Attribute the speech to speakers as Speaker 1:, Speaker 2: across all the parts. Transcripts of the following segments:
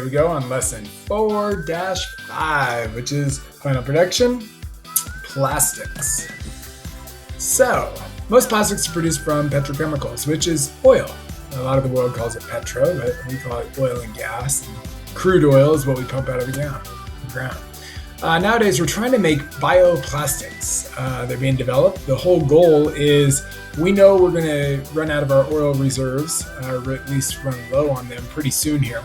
Speaker 1: we go on lesson 4-5, which is final production, plastics. So, most plastics are produced from petrochemicals, which is oil. A lot of the world calls it petro, but we call it oil and gas. Crude oil is what we pump out of the ground. Nowadays, we're trying to make bioplastics. They're being developed. The whole goal is we know we're going to run out of our oil reserves, or at least run low on them pretty soon here.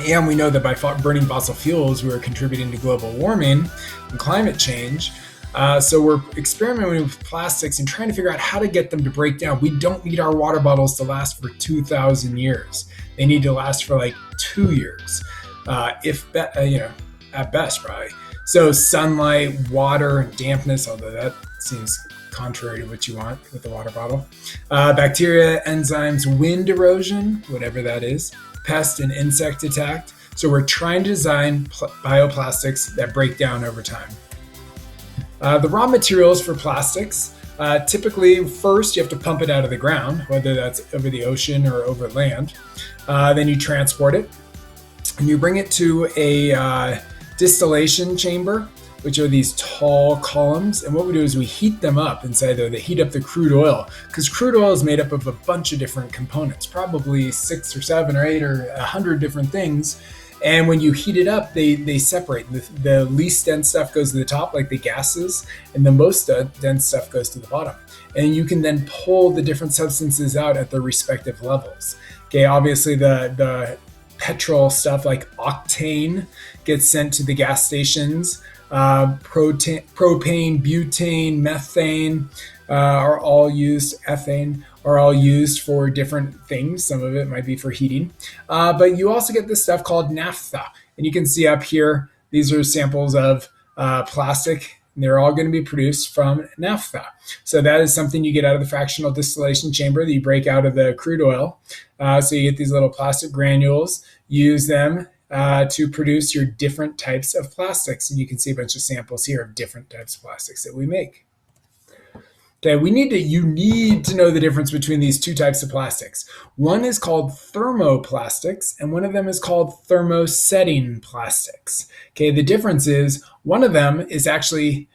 Speaker 1: And we know that by burning fossil fuels, we're contributing to global warming and climate change. So we're experimenting with plastics and trying to figure out how to get them to break down. We don't need our water bottles to last for 2,000 years. They need to last for like 2 years, at best, probably. So sunlight, water, dampness, although that seems contrary to what you want with the water bottle. Bacteria, enzymes, wind erosion, whatever that is, pest and insect attack. So we're trying to design bioplastics that break down over time. The raw materials for plastics, typically first you have to pump it out of the ground, whether that's over the ocean or over land. Then you transport it and you bring it to a distillation chamber, which are these tall columns. And what we do is we heat them up inside there. They heat up the crude oil, because crude oil is made up of a bunch of different components, probably 6 or 7 or 8 or 100 different things. And when you heat it up, they separate. The least dense stuff goes to the top, like the gases, and the most dense stuff goes to the bottom. And you can then pull the different substances out at their respective levels. Okay, obviously the petrol stuff like octane gets sent to the gas stations. Propane, butane, methane are all used, ethane are all used for different things. Some of it might be for heating. But you also get this stuff called naphtha. And you can see up here, these are samples of plastic. They're all going to be produced from naphtha. So that is something you get out of the fractional distillation chamber that you break out of the crude oil. So you get these little plastic granules, use them to produce your different types of plastics. And you can see a bunch of samples here of different types of plastics that we make. Okay, you need to know the difference between these two types of plastics. One is called thermoplastics, and one of them is called thermosetting plastics. Okay, the difference is one of them is actually,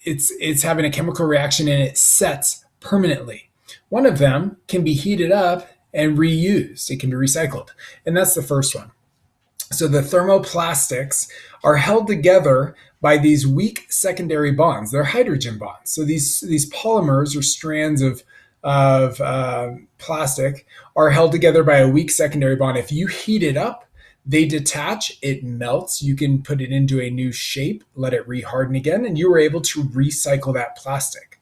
Speaker 1: it's having a chemical reaction and it sets permanently. One of them can be heated up and reused. It can be recycled, and that's the first one. So the thermoplastics are held together by these weak secondary bonds. They're hydrogen bonds. So these polymers or strands of plastic are held together by a weak secondary bond. If you heat it up, they detach, it melts. You can put it into a new shape, let it reharden again, and you are able to recycle that plastic.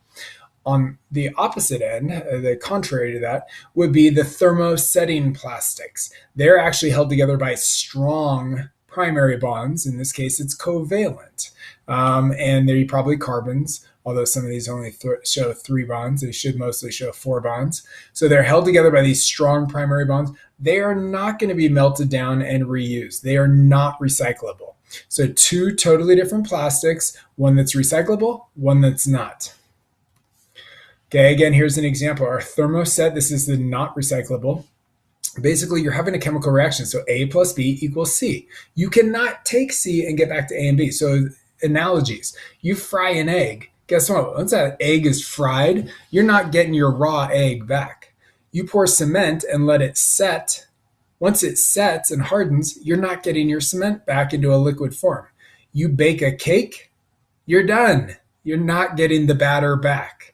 Speaker 1: On the opposite end, the contrary to that, would be the thermosetting plastics. They're actually held together by strong primary bonds. In this case, it's covalent. And they're probably carbons, although some of these only show 3 bonds. They should mostly show 4 bonds. So they're held together by these strong primary bonds. They are not going to be melted down and reused. They are not recyclable. So 2 totally different plastics, one that's recyclable, one that's not. Okay, again, here's an example. Our thermoset, this is the not recyclable. Basically, you're having a chemical reaction. So A plus B equals C. You cannot take C and get back to A and B. So analogies, you fry an egg. Guess what? Once that egg is fried, you're not getting your raw egg back. You pour cement and let it set. Once it sets and hardens, you're not getting your cement back into a liquid form. You bake a cake, you're done. You're not getting the batter back.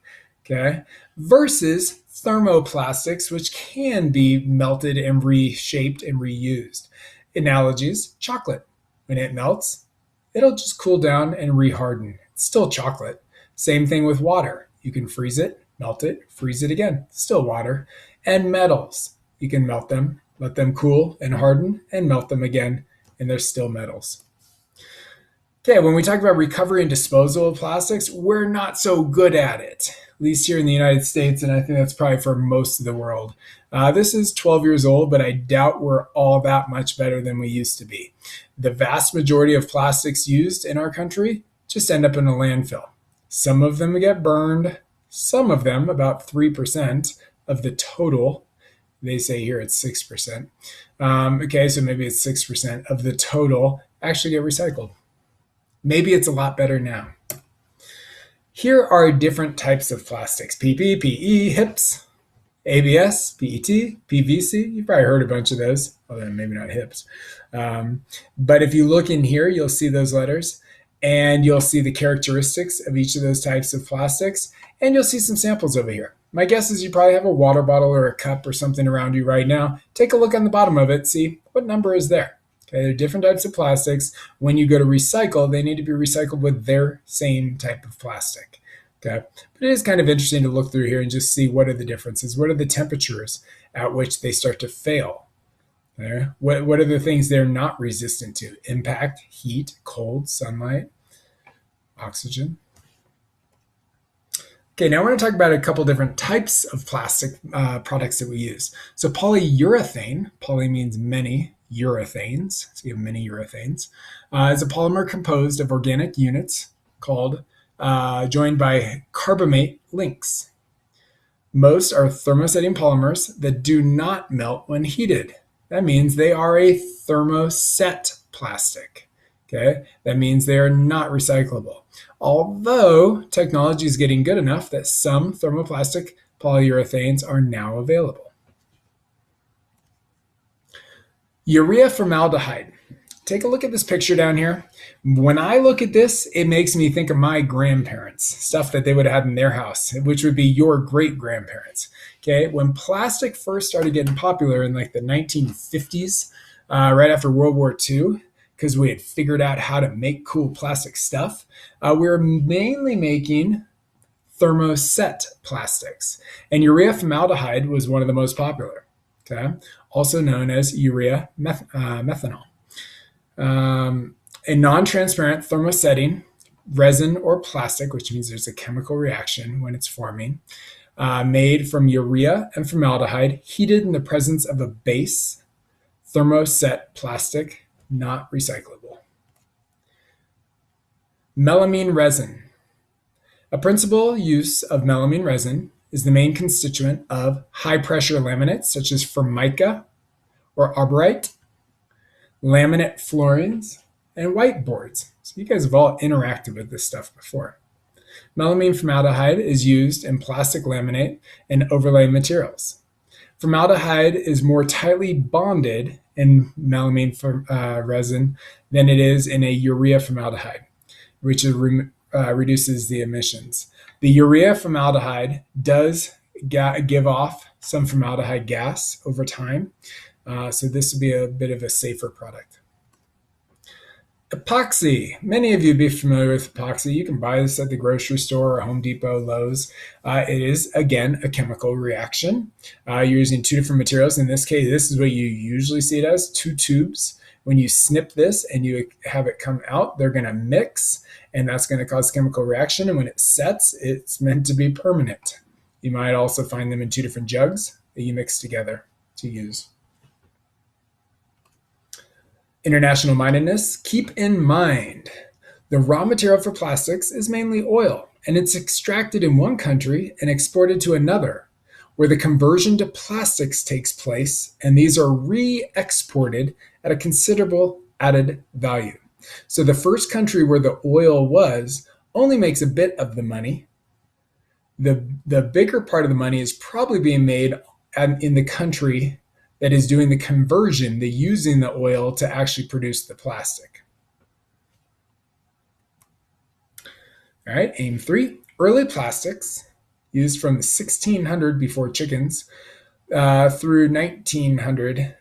Speaker 1: Okay, versus thermoplastics, which can be melted and reshaped and reused. Analogies, chocolate. When it melts, it'll just cool down and reharden. It's still chocolate. Same thing with water. You can freeze it, melt it, freeze it again. Still water. And metals. You can melt them, let them cool and harden, and melt them again, and they're still metals. Okay, when we talk about recovery and disposal of plastics, we're not so good at it, at least here in the United States, and I think that's probably for most of the world. This is 12 years old, but I doubt we're all that much better than we used to be. The vast majority of plastics used in our country just end up in a landfill. Some of them get burned, some of them, about 3% of the total, They say here it's 6%. Okay, so maybe it's 6% of the total actually get recycled. Maybe it's a lot better now. Here are different types of plastics: PP, PE, HIPS, ABS, PET, PVC. You've probably heard a bunch of those, although maybe not HIPS. But if you look in here, you'll see those letters, and you'll see the characteristics of each of those types of plastics, and you'll see some samples over here. My guess is you probably have a water bottle or a cup or something around you right now. Take a look on the bottom of it, see what number is there. Okay, there are different types of plastics. When you go to recycle, they need to be recycled with their same type of plastic. Okay, but it is kind of interesting to look through here and just see what are the differences. What are the temperatures at which they start to fail? There. What are the things they're not resistant to? Impact, heat, cold, sunlight, oxygen. Okay, now I want to talk about a couple different types of plastic products that we use. So polyurethane, poly means many, urethanes, so you have many urethanes, is a polymer composed of organic units called joined by carbamate links. Most are thermosetting polymers that do not melt when heated. That means they are a thermoset plastic. Okay, that means they are not recyclable. Although technology is getting good enough that some thermoplastic polyurethanes are now available. Urea formaldehyde. Take a look at this picture down here. When I look at this, it makes me think of my grandparents, stuff that they would have had in their house, which would be your great-grandparents. Okay, when plastic first started getting popular in like the 1950s, right after World War II, because we had figured out how to make cool plastic stuff, we were mainly making thermoset plastics. And urea formaldehyde was one of the most popular, okay? Also known as urea methanol. A non-transparent thermosetting resin or plastic, which means there's a chemical reaction when it's forming, made from urea and formaldehyde, heated in the presence of a base thermoset plastic, not recyclable. Melamine resin. A principal use of melamine resin is the main constituent of high-pressure laminates such as Formica or Arborite, laminate floorings, and whiteboards. So you guys have all interacted with this stuff before. Melamine formaldehyde is used in plastic laminate and overlay materials. Formaldehyde is more tightly bonded in melamine resin than it is in a urea formaldehyde, which reduces the emissions. The urea formaldehyde does give off some formaldehyde gas over time, so this would be a bit of a safer product. Epoxy. Many of you will be familiar with epoxy. You can buy this at the grocery store or Home Depot, Lowe's. It is, again, a chemical reaction. You're using two different materials. In this case, this is what you usually see it as, two tubes. When you snip this and you have it come out, they're going to mix, and that's going to cause chemical reaction. And when it sets, it's meant to be permanent. You might also find them in two different jugs that you mix together to use. International-mindedness. Keep in mind, the raw material for plastics is mainly oil, and it's extracted in one country and exported to another, where the conversion to plastics takes place, and these are re-exported at a considerable added value. So the first country where the oil was only makes a bit of the money. The bigger part of the money is probably being made in the country that is doing the conversion, the using the oil to actually produce the plastic. All right, aim 3. Early plastics used from 1600 before chickens through 1900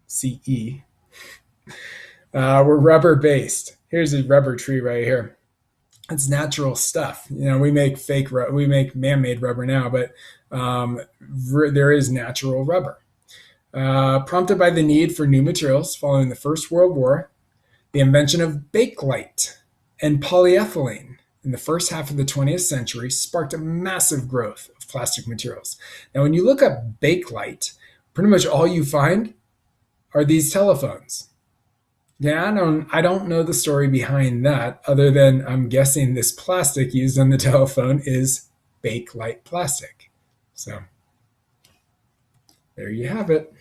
Speaker 1: CE were rubber-based. Here's a rubber tree right here. It's natural stuff. You know, we make man-made rubber now, but there is natural rubber. Prompted by the need for new materials following the First World War, the invention of bakelite and polyethylene in the first half of the 20th century sparked a massive growth of plastic materials. Now, when you look up bakelite, pretty much all you find are these telephones. Yeah, I don't know the story behind that, other than I'm guessing this plastic used on the telephone is bakelite plastic. So There you have it.